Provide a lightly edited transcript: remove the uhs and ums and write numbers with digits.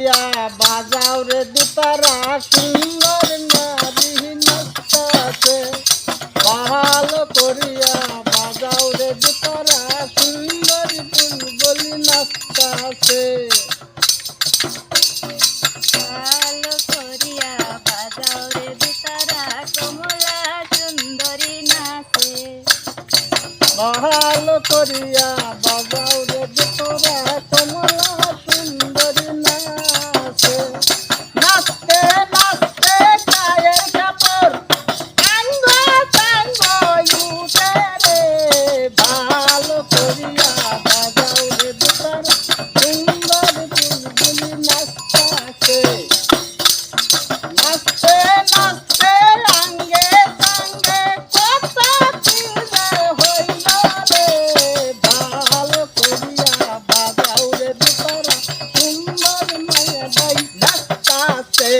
বাজাও রে দুতারা সুন্দর নারী নাচতাছে ভালো করিয়া বাজাও রে দুতারা সুন্দর বুলবুলি নাচতাছে ভালো করিয়া বাজাও রে দুতারা কমলা সুন্দরী নাচে ভালো করিয়া বাজাও রে দুতারা কমলা সুন্দরী নাচে নাচতে নাচতে গায়ের কাপড় আঙ্গ সাঙ্গ উঠে রে ভালো করিয়া বাজাও রে দুতারা সুন্দর বুলবুলি নাচতাছে নাচতে নাচতে আঙ্গে সাঙ্গে কত চিরে হইল রে ভালো করিয়া বাজাও রে দুতারা সুন্দর মায়া দাই নাচতাছে